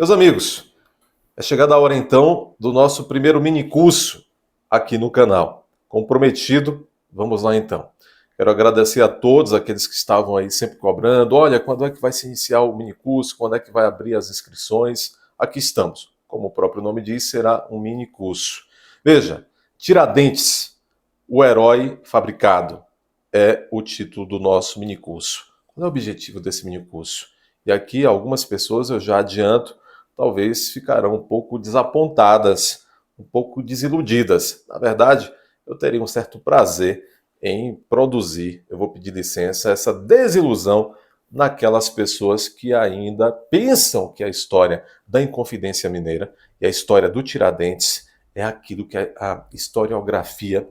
Meus amigos, é chegada a hora então do nosso primeiro mini curso aqui no canal. Como prometido, vamos lá então. Quero agradecer a todos aqueles que estavam aí sempre cobrando. Olha, quando é que vai se iniciar o mini curso? Quando é que vai abrir as inscrições? Aqui estamos. Como o próprio nome diz, será um mini curso. Veja, Tiradentes, o herói fabricado, é o título do nosso mini curso. Qual é o objetivo desse mini curso? E aqui algumas pessoas, eu já adianto, talvez ficarão um pouco desapontadas, um pouco desiludidas. Na verdade, eu teria um certo prazer em produzir, eu vou pedir licença, essa desilusão naquelas pessoas que ainda pensam que a história da Inconfidência Mineira e a história do Tiradentes é aquilo que a historiografia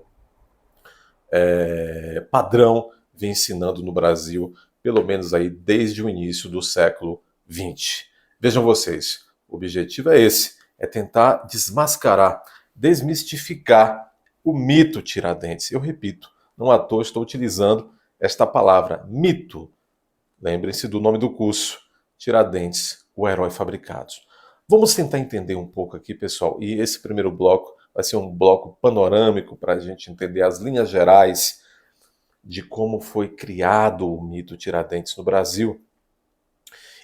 padrão vem ensinando no Brasil, pelo menos aí desde o início do século XX. Vejam vocês, o objetivo é esse, é tentar desmascarar, desmistificar o mito Tiradentes. Eu repito, não à toa estou utilizando esta palavra, mito. Lembrem-se do nome do curso, Tiradentes, o herói fabricado. Vamos tentar entender um pouco aqui, pessoal, e esse primeiro bloco vai ser um bloco panorâmico para a gente entender as linhas gerais de como foi criado o mito Tiradentes no Brasil.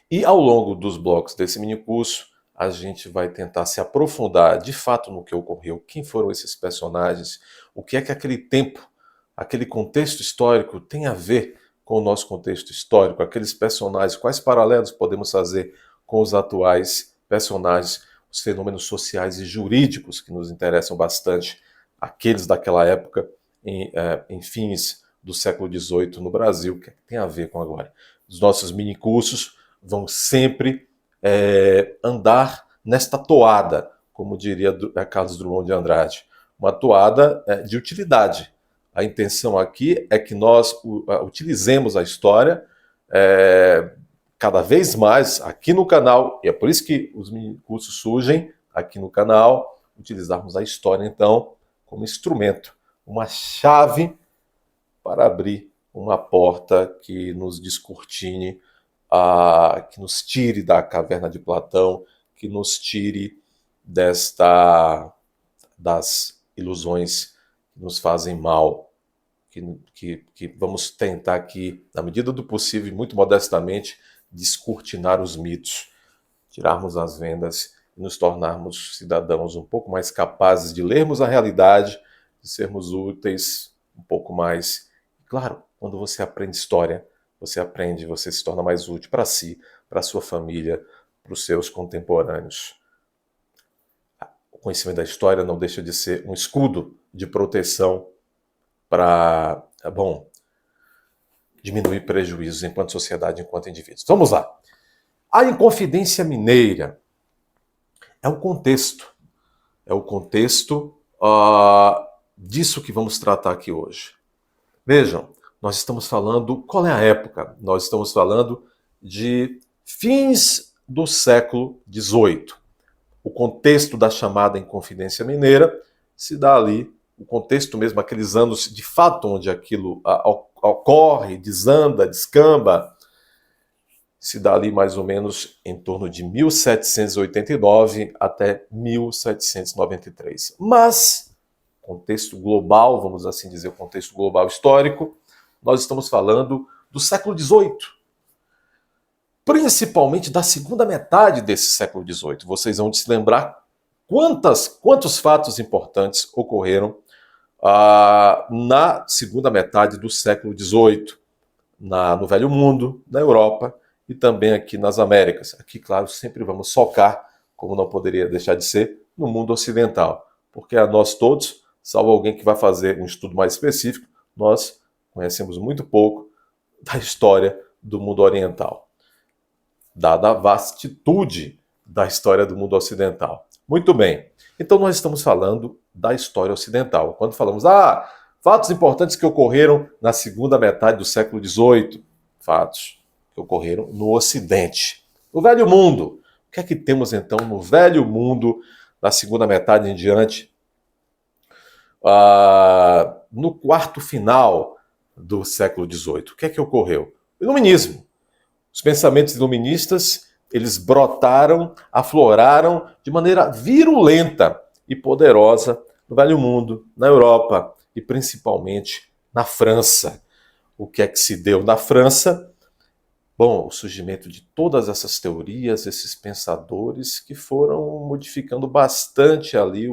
E ao longo dos blocos desse mini curso, a gente vai tentar se aprofundar de fato no que ocorreu, quem foram esses personagens, o que é que aquele tempo, aquele contexto histórico tem a ver com o nosso contexto histórico, aqueles personagens, quais paralelos podemos fazer com os atuais personagens, os fenômenos sociais e jurídicos que nos interessam bastante, aqueles daquela época, em fins do século XVIII no Brasil, que tem a ver com agora. Os nossos mini cursos vão sempre andar nesta toada, como diria Carlos Drummond de Andrade, uma toada de utilidade. A intenção aqui é que nós utilizemos a história cada vez mais aqui no canal, e é por isso que os mini cursos surgem aqui no canal, utilizarmos a história, então, como instrumento, uma chave para abrir uma porta que nos descortine, que nos tire da caverna de Platão, que nos tire das ilusões que nos fazem mal, que vamos tentar aqui, na medida do possível, muito modestamente, descortinar os mitos, tirarmos as vendas e nos tornarmos cidadãos um pouco mais capazes de lermos a realidade, de sermos úteis um pouco mais. Claro, quando você aprende história, você se torna mais útil para si, para a sua família, para os seus contemporâneos. O conhecimento da história não deixa de ser um escudo de proteção para, diminuir prejuízos enquanto sociedade, enquanto indivíduos. Vamos lá. A Inconfidência Mineira é o contexto. É o contexto disso que vamos tratar aqui hoje. Vejam, nós estamos falando, qual é a época? Nós estamos falando de fins do século XVIII. O contexto da chamada Inconfidência Mineira se dá ali, o contexto mesmo, aqueles anos de fato onde aquilo ocorre, desanda, descamba, se dá ali mais ou menos em torno de 1789 até 1793. Mas, contexto global, vamos assim dizer, o contexto global histórico, nós estamos falando do século XVIII, principalmente da segunda metade desse século XVIII. Vocês vão se lembrar quantos fatos importantes ocorreram na segunda metade do século XVIII, no Velho Mundo, na Europa e também aqui nas Américas. Aqui, claro, sempre vamos focar, como não poderia deixar de ser, no mundo ocidental, porque a nós todos, salvo alguém que vai fazer um estudo mais específico, nós conhecemos muito pouco da história do mundo oriental, dada a vastitude da história do mundo ocidental. Muito bem, então nós estamos falando da história ocidental. Quando falamos, fatos importantes que ocorreram na segunda metade do século XVIII, fatos que ocorreram no Ocidente. No Velho Mundo, o que é que temos então no Velho Mundo, na segunda metade em diante, no quarto final do século XVIII? O que é que ocorreu? O iluminismo. Os pensamentos iluministas eles brotaram, afloraram de maneira virulenta e poderosa no Velho Mundo, na Europa e principalmente na França. O que é que se deu na França? Bom, o surgimento de todas essas teorias, esses pensadores que foram modificando bastante ali,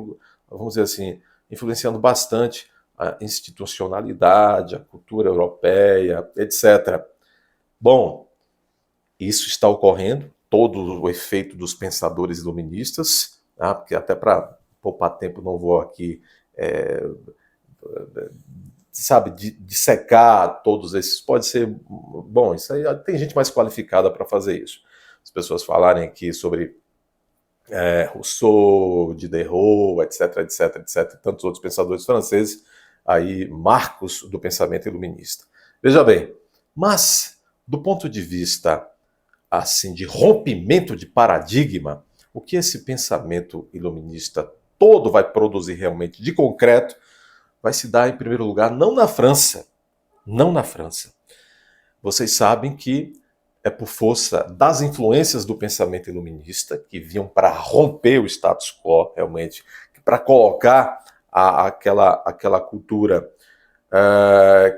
vamos dizer assim, influenciando bastante a institucionalidade, a cultura europeia, etc. Bom, isso está ocorrendo, todo o efeito dos pensadores iluministas, tá? Porque até para poupar tempo não vou aqui, sabe, dissecar todos esses. Pode ser, bom, isso aí tem gente mais qualificada para fazer isso. As pessoas falarem aqui sobre Rousseau, Diderot, etc, etc, etc, e tantos outros pensadores franceses, aí marcos do pensamento iluminista. Veja bem, mas do ponto de vista assim de rompimento de paradigma, o que esse pensamento iluminista todo vai produzir realmente de concreto vai se dar em primeiro lugar não na França, não na França. Vocês sabem que é por força das influências do pensamento iluminista que vinham para romper o status quo, realmente, para colocar aquela cultura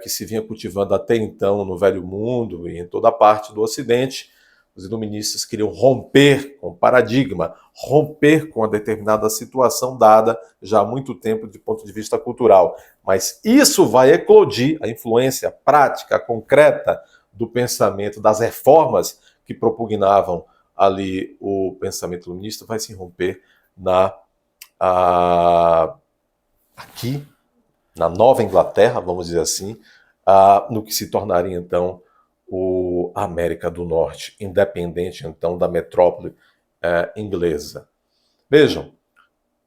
que se vinha cultivando até então no Velho Mundo e em toda a parte do Ocidente. Os iluministas queriam romper com o paradigma, romper com uma determinada situação dada já há muito tempo do ponto de vista cultural. Mas isso vai eclodir, a influência prática, concreta do pensamento, das reformas que propugnavam ali o pensamento iluminista, vai se romper aqui, na Nova Inglaterra, vamos dizer assim, no que se tornaria então a América do Norte, independente então da metrópole inglesa. Vejam,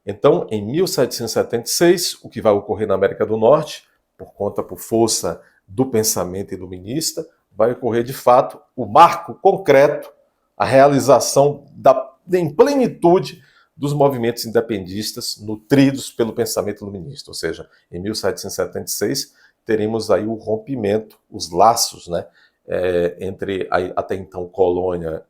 então em 1776, o que vai ocorrer na América do Norte, por força do pensamento iluminista, vai ocorrer de fato o marco concreto, a realização em plenitude dos movimentos independistas nutridos pelo pensamento iluminista. Ou seja, em 1776 teremos aí o rompimento, os laços, né, entre até então colônia,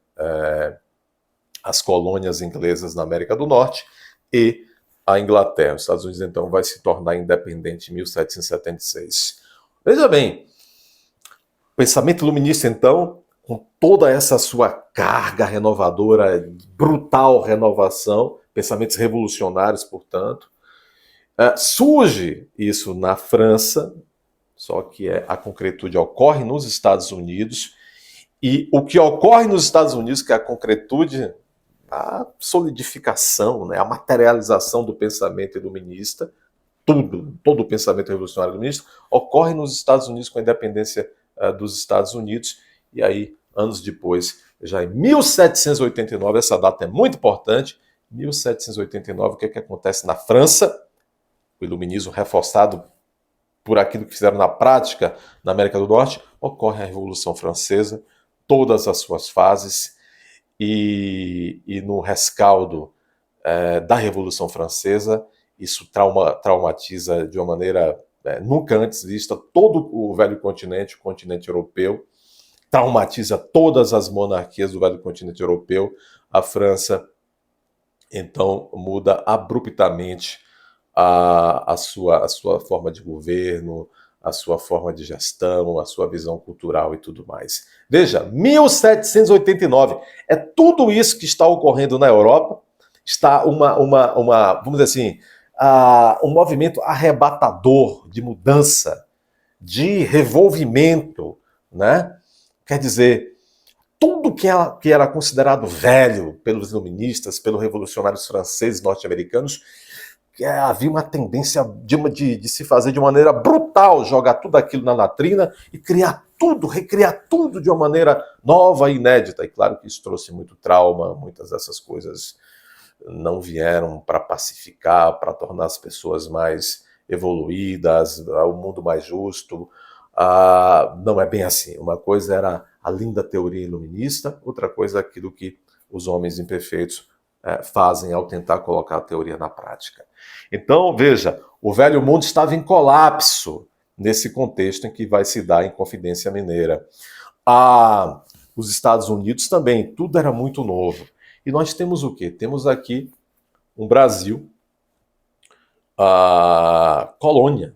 as colônias inglesas na América do Norte e a Inglaterra. Os Estados Unidos então vai se tornar independente em 1776. Veja bem, o pensamento iluminista então, com toda essa sua carga renovadora, brutal renovação, pensamentos revolucionários, portanto, surge isso na França, só que a concretude ocorre nos Estados Unidos, e o que ocorre nos Estados Unidos, que é a concretude, a solidificação, né, a materialização do pensamento iluminista, todo o pensamento revolucionário iluminista, ocorre nos Estados Unidos com a independência dos Estados Unidos, e aí, anos depois, já em 1789, essa data é muito importante, 1789, o que é que acontece na França? O iluminismo reforçado por aquilo que fizeram na prática na América do Norte, ocorre a Revolução Francesa, todas as suas fases, e no rescaldo da Revolução Francesa, isso traumatiza de uma maneira nunca antes vista todo o velho continente, o continente europeu, traumatiza todas as monarquias do velho continente europeu. A França, então, muda abruptamente a sua forma de governo, a sua forma de gestão, a sua visão cultural e tudo mais. Veja, 1789, é tudo isso que está ocorrendo na Europa, está vamos dizer assim, um movimento arrebatador de mudança, de revolvimento, né? Quer dizer, tudo que era considerado velho pelos iluministas, pelos revolucionários franceses, norte-americanos, havia uma tendência de se fazer de maneira brutal, jogar tudo aquilo na latrina e criar tudo, recriar tudo de uma maneira nova e inédita. E claro que isso trouxe muito trauma, muitas dessas coisas não vieram para pacificar, para tornar as pessoas mais evoluídas, o mundo mais justo. Não é bem assim. Uma coisa era a linda teoria iluminista, outra coisa é aquilo que os homens imperfeitos fazem ao tentar colocar a teoria na prática. Então, veja, o velho mundo estava em colapso nesse contexto em que vai se dar a Inconfidência Mineira. Os Estados Unidos também, tudo era muito novo. E nós temos o quê? Temos aqui um Brasil, a colônia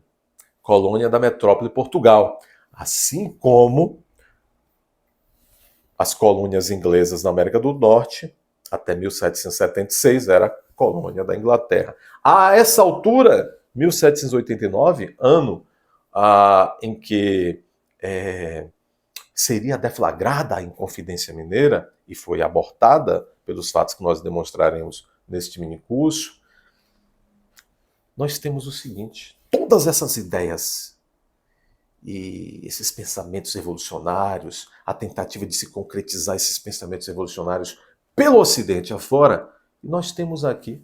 da metrópole Portugal. Assim como as colônias inglesas na América do Norte, até 1776, era colônia da Inglaterra. A essa altura, 1789, ano em que seria deflagrada a Inconfidência Mineira e foi abortada pelos fatos que nós demonstraremos neste minicurso, nós temos o seguinte: todas essas ideias e esses pensamentos revolucionários, a tentativa de se concretizar esses pensamentos revolucionários pelo Ocidente afora, e nós temos aqui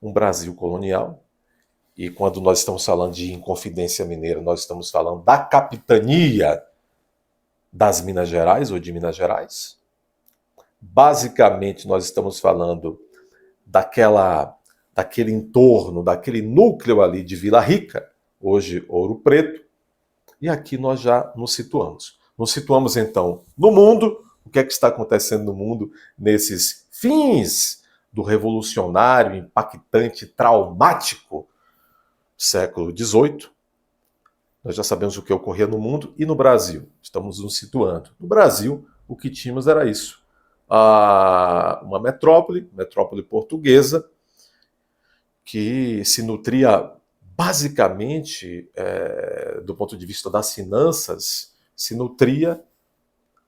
um Brasil colonial, e quando nós estamos falando de Inconfidência Mineira, nós estamos falando da capitania das Minas Gerais ou de Minas Gerais. Basicamente, nós estamos falando daquele entorno, daquele núcleo ali de Vila Rica, hoje Ouro Preto, e aqui nós já nos situamos. Nos situamos, então, no mundo. O que é que está acontecendo no mundo nesses fins do revolucionário, impactante, traumático século XVIII? Nós já sabemos o que ocorria no mundo e no Brasil. Estamos nos situando. No Brasil, o que tínhamos era isso. Uma metrópole portuguesa, que se nutria basicamente, do ponto de vista das finanças, se nutria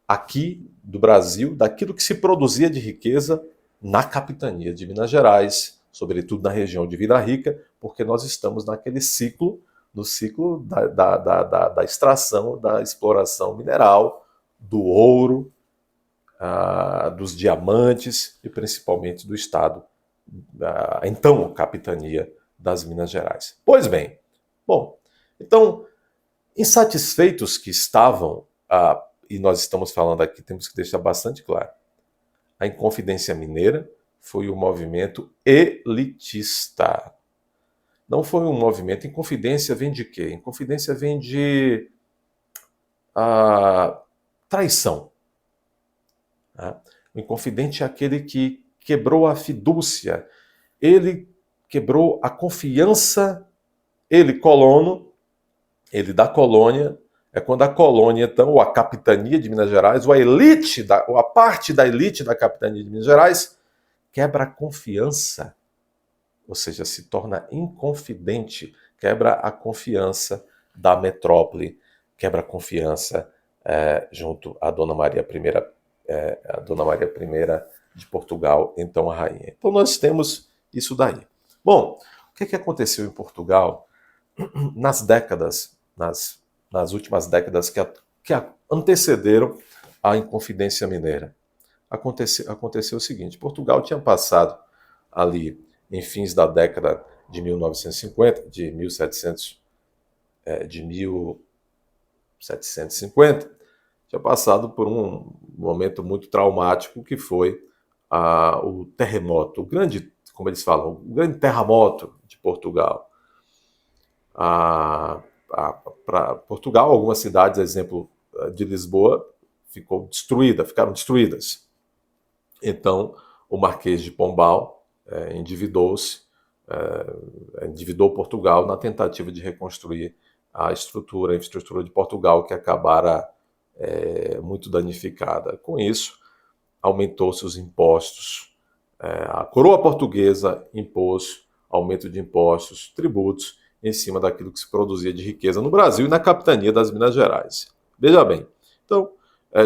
aqui do Brasil daquilo que se produzia de riqueza na capitania de Minas Gerais, sobretudo na região de Vila Rica, porque nós estamos naquele ciclo, no ciclo da extração, da exploração mineral, do ouro, dos diamantes e principalmente do estado, então capitania das Minas Gerais. Pois bem, então, insatisfeitos que estavam, e nós estamos falando aqui, temos que deixar bastante claro, a Inconfidência Mineira foi um movimento elitista. Não foi um movimento. Inconfidência vem de quê? Inconfidência vem de traição. O inconfidente é aquele que quebrou a fidúcia, ele quebrou a confiança, ele colono, ele da colônia, é quando a colônia, então, ou a capitania de Minas Gerais, ou a elite, ou a parte da elite da capitania de Minas Gerais, quebra a confiança, ou seja, se torna inconfidente, quebra a confiança da metrópole, quebra a confiança junto à Dona Maria I, a Dona Maria I de Portugal, então a rainha. Então nós temos isso daí. Bom, o que aconteceu em Portugal nas últimas décadas que antecederam a Inconfidência Mineira? Aconteceu o seguinte: Portugal tinha passado ali em fins da década de 1950, de 1750, tinha passado por um momento muito traumático que foi o terremoto, o grande, como eles falam, o grande terremoto de Portugal. Para Portugal, algumas cidades, exemplo de Lisboa, ficaram destruídas. Então, o Marquês de Pombal endividou Portugal na tentativa de reconstruir a infraestrutura de Portugal, que acabara muito danificada. Com isso, aumentou-se os impostos. A coroa portuguesa impôs aumento de impostos, tributos, em cima daquilo que se produzia de riqueza no Brasil e na capitania das Minas Gerais. Veja bem, então,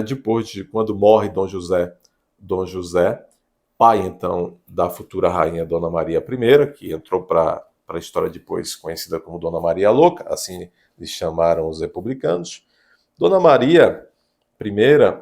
depois de quando morre Dom José, pai, então, da futura rainha Dona Maria I, que entrou para a história depois conhecida como Dona Maria Louca, assim lhe chamaram os republicanos. Dona Maria I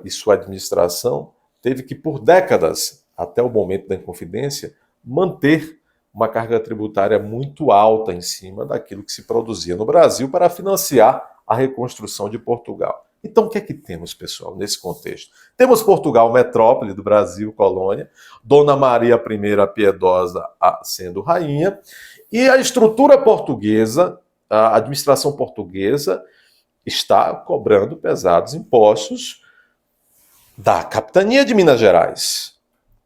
e sua administração teve que, por décadas, até o momento da Inconfidência, manter uma carga tributária muito alta em cima daquilo que se produzia no Brasil para financiar a reconstrução de Portugal. Então, o que é que temos, pessoal, nesse contexto? Temos Portugal, metrópole do Brasil, colônia, Dona Maria I, a Piedosa, sendo rainha, e a estrutura portuguesa, a administração portuguesa, está cobrando pesados impostos da Capitania de Minas Gerais,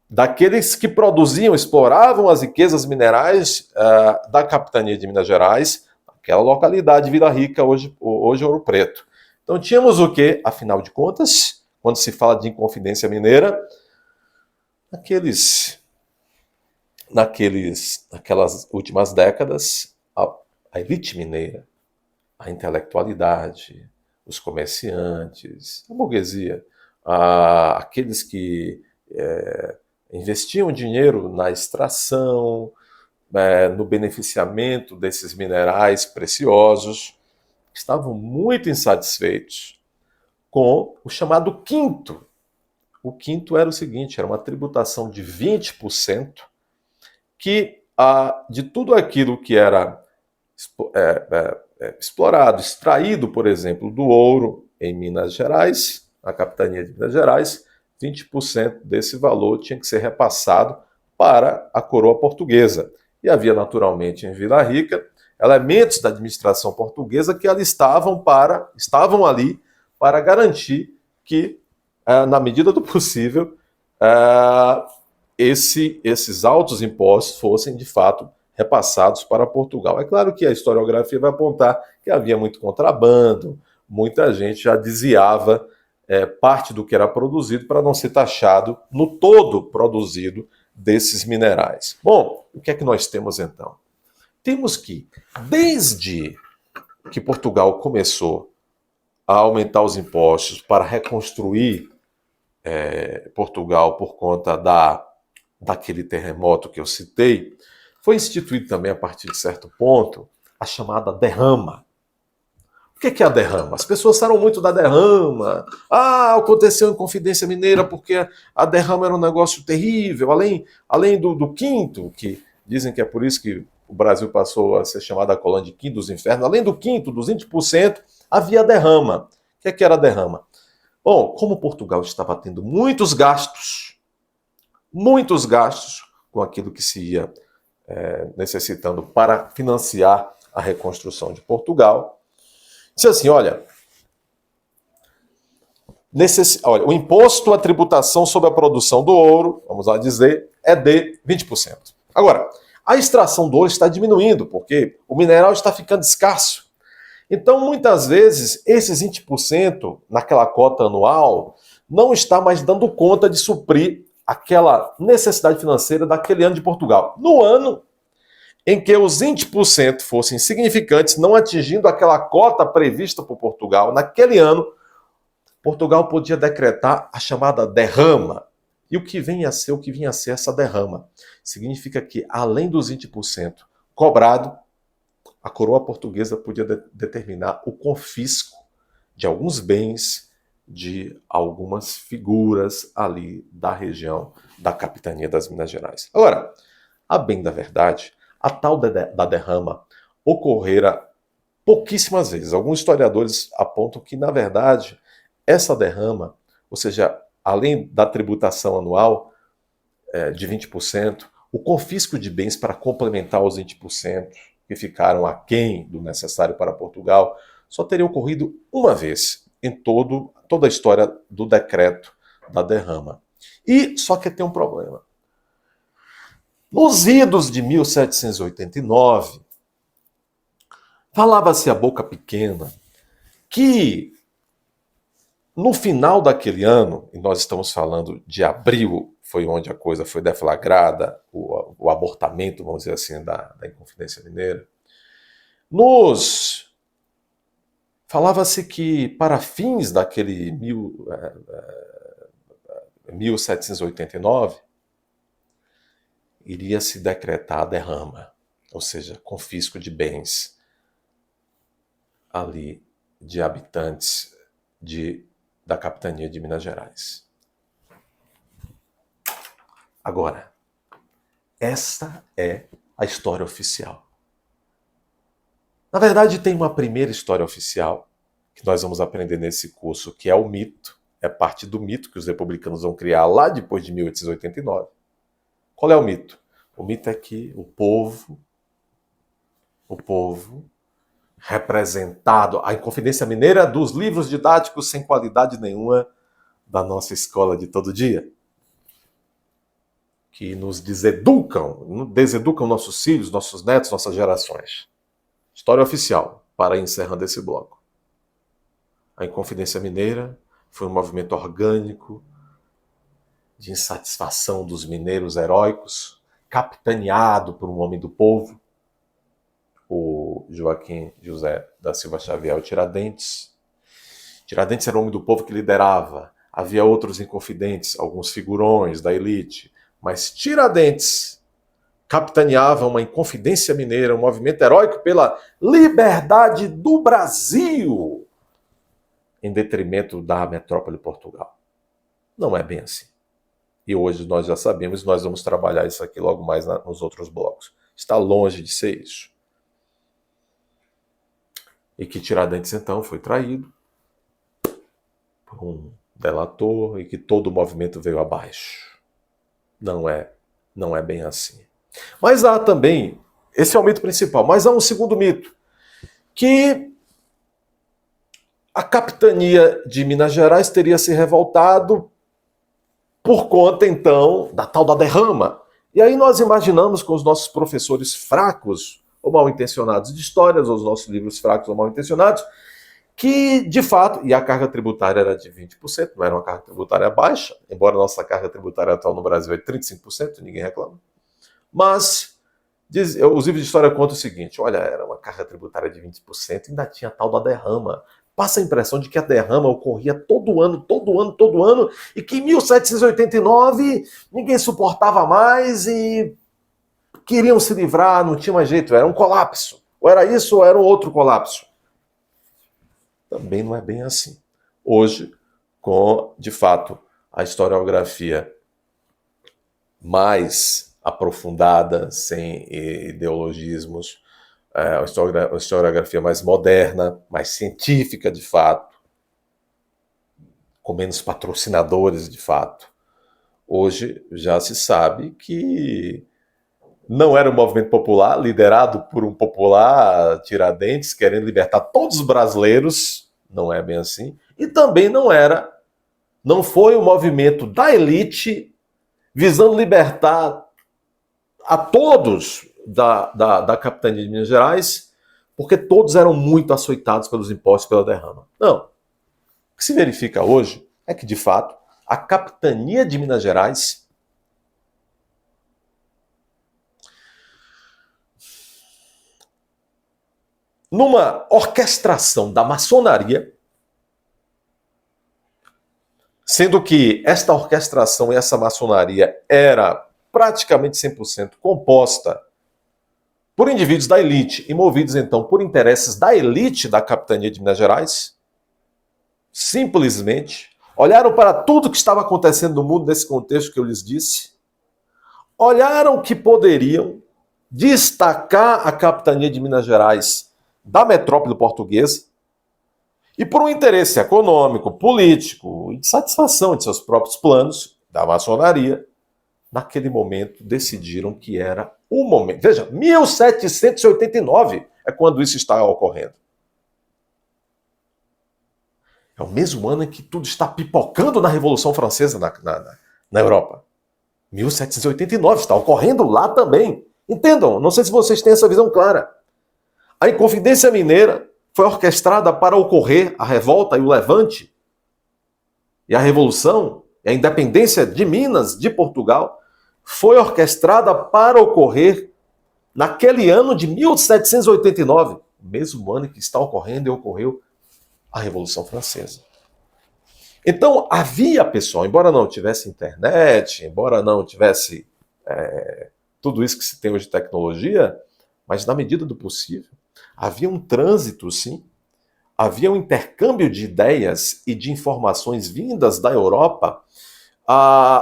daqueles que produziam, exploravam as riquezas minerais da Capitania de Minas Gerais, aquela localidade Vila Rica, hoje Ouro Preto. Então tínhamos o quê? Afinal de contas, quando se fala de Inconfidência Mineira, naquelas últimas décadas, a elite mineira, a intelectualidade, os comerciantes, a burguesia, aqueles que investiam dinheiro na extração, no beneficiamento desses minerais preciosos, estavam muito insatisfeitos com o chamado quinto. O quinto era o seguinte, era uma tributação de 20% que de tudo aquilo que era explorado, extraído, por exemplo, do ouro em Minas Gerais, na Capitania de Minas Gerais, 20% desse valor tinha que ser repassado para a coroa portuguesa. E havia, naturalmente, em Vila Rica, elementos da administração portuguesa que ali estavam ali para garantir que, na medida do possível, esses altos impostos fossem, de fato, repassados para Portugal. É claro que a historiografia vai apontar que havia muito contrabando, muita gente já desviava parte do que era produzido para não ser taxado no todo produzido desses minerais. Bom, o que é que nós temos então? Temos que, desde que Portugal começou a aumentar os impostos para reconstruir Portugal por conta daquele terremoto que eu citei, foi instituído também, a partir de certo ponto, a chamada derrama. O que é a derrama? As pessoas falam muito da derrama. Aconteceu em Confidência Mineira porque a derrama era um negócio terrível, além do quinto, que dizem que é por isso que o Brasil passou a ser chamado a colônia de quinto dos infernos, além do quinto, dos 20%, havia derrama. O que era a derrama? Bom, como Portugal estava tendo muitos gastos com aquilo que se ia necessitando para financiar a reconstrução de Portugal, disse assim, olha, o imposto à tributação sobre a produção do ouro, vamos lá dizer, é de 20%. Agora, a extração do ouro está diminuindo, porque o mineral está ficando escasso. Então, muitas vezes, esses 20% naquela cota anual não está mais dando conta de suprir aquela necessidade financeira daquele ano de Portugal. No ano em que os 20% fossem significantes, não atingindo aquela cota prevista por Portugal, naquele ano, Portugal podia decretar a chamada derrama. E o que vinha a ser essa derrama? Significa que, além dos 20% cobrado, a coroa portuguesa podia determinar o confisco de alguns bens de algumas figuras ali da região da Capitania das Minas Gerais. Agora, a bem da verdade, a tal da derrama ocorrera pouquíssimas vezes. Alguns historiadores apontam que, na verdade, essa derrama, ou seja, além da tributação anual de 20%, o confisco de bens para complementar os 20% que ficaram aquém do necessário para Portugal, só teria ocorrido uma vez em toda a história do decreto da derrama. E só que tem um problema. Nos idos de 1789, falava-se a boca pequena que no final daquele ano, e nós estamos falando de abril, foi onde a coisa foi deflagrada, o abortamento, vamos dizer assim, da Inconfidência Mineira, falava-se que para fins daquele 1789, iria se decretar a derrama, ou seja, confisco de bens ali de habitantes da Capitania de Minas Gerais. Agora, essa é a história oficial. Na verdade, tem uma primeira história oficial que nós vamos aprender nesse curso, que é o mito, é parte do mito que os republicanos vão criar lá depois de 1889. Qual é o mito? O mito é que o povo representado, a Inconfidência Mineira dos livros didáticos sem qualidade nenhuma da nossa escola de todo dia, que nos deseducam nossos filhos, nossos netos, nossas gerações. História oficial, para ir encerrando esse bloco. A Inconfidência Mineira foi um movimento orgânico de insatisfação dos mineiros heróicos, capitaneado por um homem do povo, o Joaquim José da Silva Xavier Tiradentes. Tiradentes era o homem do povo que liderava. Havia outros inconfidentes, alguns figurões da elite, mas Tiradentes capitaneava uma Inconfidência Mineira, um movimento heróico pela liberdade do Brasil, em detrimento da metrópole Portugal. Não é bem assim. E hoje nós já sabemos, nós vamos trabalhar isso aqui logo mais nos outros blocos. Está longe de ser isso. E que Tiradentes, então, foi traído por um delator e que todo o movimento veio abaixo. Não é bem assim. Mas há também, esse é o mito principal, mas há um segundo mito, que a capitania de Minas Gerais teria se revoltado por conta, então, da tal da derrama. E aí nós imaginamos com os nossos professores fracos ou mal intencionados de histórias, ou os nossos livros fracos ou mal intencionados, que, de fato, e a carga tributária era de 20%, não era uma carga tributária baixa, embora a nossa carga tributária atual no Brasil é de 35%, ninguém reclama. Mas os livros de história contam o seguinte, olha, era uma carga tributária de 20%, ainda tinha a tal da derrama. Passa a impressão de que a derrama ocorria todo ano, e que em 1789 ninguém suportava mais e queriam se livrar, não tinha mais jeito, era um colapso. Ou era isso ou era um outro colapso. Também não é bem assim. Hoje, com, de fato, a historiografia mais aprofundada, sem ideologismos, a historiografia mais moderna, mais científica, de fato, com menos patrocinadores, de fato. Hoje já se sabe que não era um movimento popular, liderado por um popular Tiradentes, querendo libertar todos os brasileiros, não é bem assim, e também não foi um movimento da elite visando libertar a todos da capitania de Minas Gerais, porque todos eram muito açoitados pelos impostos pela derrama. Não. O que se verifica hoje é que, de fato, a capitania de Minas Gerais numa orquestração da maçonaria, sendo que esta orquestração e essa maçonaria era praticamente 100% composta por indivíduos da elite e movidos, então, por interesses da elite da capitania de Minas Gerais, simplesmente olharam para tudo que estava acontecendo no mundo nesse contexto que eu lhes disse, olharam que poderiam destacar a capitania de Minas Gerais da metrópole portuguesa e por um interesse econômico, político e de satisfação de seus próprios planos, da maçonaria, naquele momento decidiram que era o momento. Veja, 1789 é quando isso está ocorrendo. É o mesmo ano em que tudo está pipocando na Revolução Francesa na Europa. 1789 está ocorrendo lá também. Entendam, não sei se vocês têm essa visão clara. A Inconfidência Mineira foi orquestrada para ocorrer a revolta e o levante e a revolução e a independência de Minas, de Portugal, foi orquestrada para ocorrer naquele ano de 1789, mesmo ano em que está ocorrendo e ocorreu a Revolução Francesa. Então, havia, pessoal, embora não tivesse internet, embora não tivesse tudo isso que se tem hoje de tecnologia, mas na medida do possível, havia um trânsito, sim, havia um intercâmbio de ideias e de informações vindas da Europa.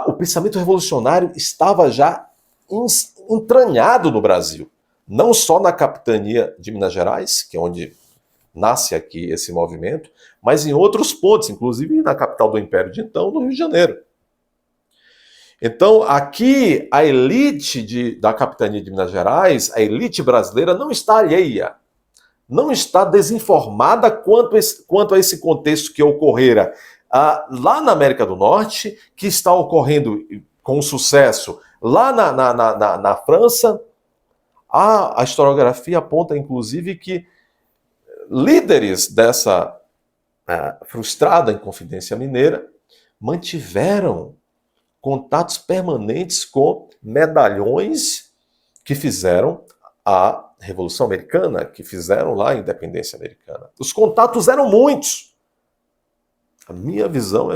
O pensamento revolucionário estava já entranhado no Brasil, não só na capitania de Minas Gerais, que é onde nasce aqui esse movimento, mas em outros pontos, inclusive na capital do Império de então, no Rio de Janeiro. Então, aqui, a elite da capitania de Minas Gerais, a elite brasileira, não está alheia, não está desinformada quanto a esse contexto que ocorrera lá na América do Norte, que está ocorrendo com sucesso lá na França. A historiografia aponta, inclusive, que líderes dessa frustrada Inconfidência Mineira mantiveram contatos permanentes com medalhões que fizeram a Revolução Americana, que fizeram lá a Independência Americana. Os contatos eram muitos. A minha visão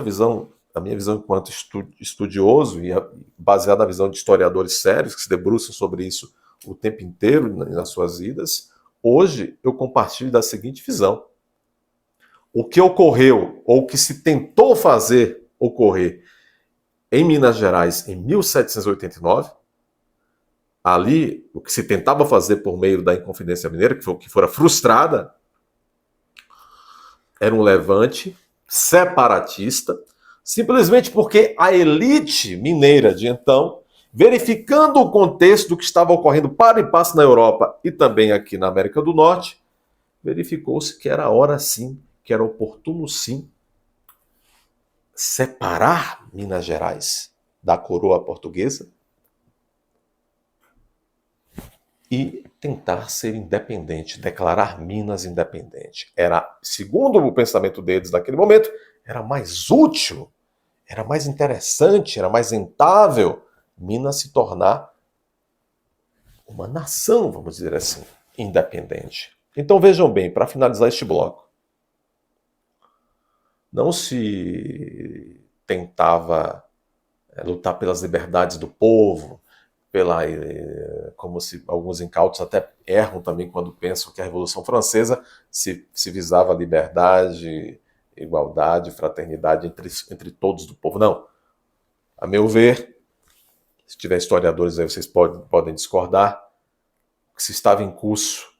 enquanto estudioso e baseada na visão de historiadores sérios que se debruçam sobre isso o tempo inteiro nas suas vidas, hoje eu compartilho da seguinte visão. O que ocorreu, ou o que se tentou fazer ocorrer em Minas Gerais em 1789, ali, o que se tentava fazer por meio da Inconfidência Mineira, que fora frustrada, era um levante separatista, simplesmente porque a elite mineira de então, verificando o contexto do que estava ocorrendo para e passo na Europa e também aqui na América do Norte, verificou-se que era hora sim, que era oportuno sim, separar Minas Gerais da coroa portuguesa e tentar ser independente, declarar Minas independente. Era, segundo o pensamento deles naquele momento, era mais útil, era mais interessante, era mais rentável Minas se tornar uma nação, vamos dizer assim, independente. Então vejam bem, para finalizar este bloco, não se tentava lutar pelas liberdades do povo, como se alguns incautos até erram também quando pensam que a Revolução Francesa se visava a liberdade, igualdade, fraternidade entre todos do povo. Não. A meu ver, se tiver historiadores aí, vocês podem discordar, que se estava em curso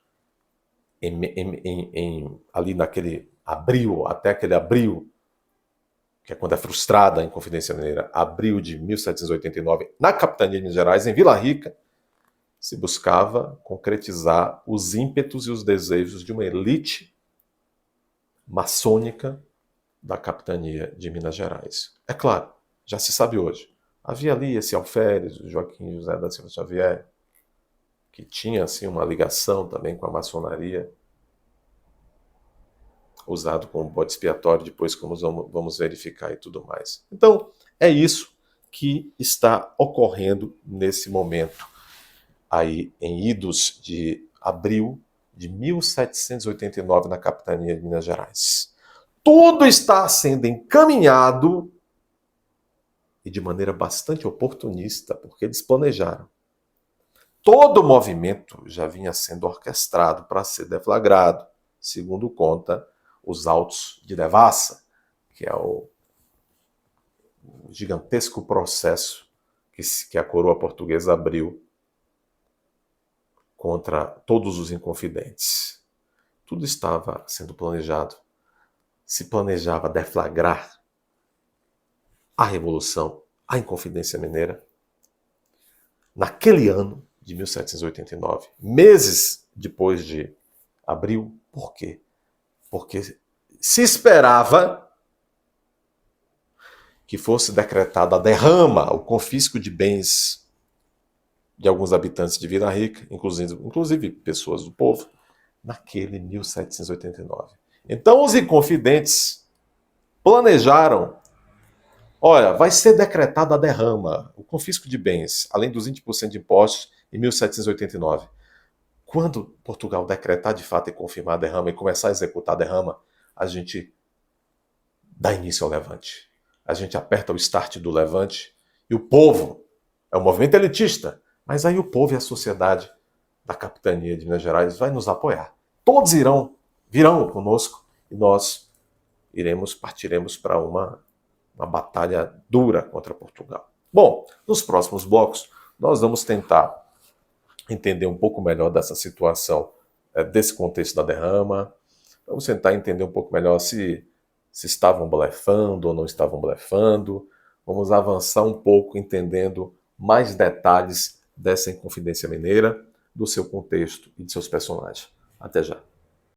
ali naquele abril, até aquele abril, que é quando é frustrada a Inconfidência Mineira, abril de 1789, na capitania de Minas Gerais, em Vila Rica, se buscava concretizar os ímpetos e os desejos de uma elite maçônica da capitania de Minas Gerais. É claro, já se sabe hoje. Havia ali esse alferes, o Joaquim José da Silva Xavier, que tinha assim, uma ligação também com a maçonaria, usado como bode expiatório, depois como vamos verificar e tudo mais. Então, é isso que está ocorrendo nesse momento, aí em idos de abril de 1789, na capitania de Minas Gerais. Tudo está sendo encaminhado, e de maneira bastante oportunista, porque eles planejaram. Todo o movimento já vinha sendo orquestrado para ser deflagrado, segundo conta os autos de devassa, que é o gigantesco processo que a coroa portuguesa abriu contra todos os inconfidentes. Tudo estava sendo planejado. Se planejava deflagrar a Revolução, a Inconfidência Mineira, naquele ano de 1789, meses depois de abril. Por quê? Porque se esperava que fosse decretada a derrama, o confisco de bens de alguns habitantes de Vila Rica, inclusive pessoas do povo, naquele 1789. Então os inconfidentes planejaram, olha, vai ser decretada a derrama, o confisco de bens, além dos 20% de impostos, em 1789. Quando Portugal decretar de fato e confirmar a derrama e começar a executar a derrama, a gente dá início ao levante. A gente aperta o start do levante e o povo, é um movimento elitista, mas aí o povo e a sociedade da capitania de Minas Gerais vai nos apoiar. Todos virão conosco e nós partiremos para uma batalha dura contra Portugal. Bom, nos próximos blocos nós vamos tentar entender um pouco melhor dessa situação, desse contexto da derrama. Vamos tentar entender um pouco melhor se estavam blefando ou não estavam blefando. Vamos avançar um pouco entendendo mais detalhes dessa Inconfidência Mineira, do seu contexto e de seus personagens. Até já.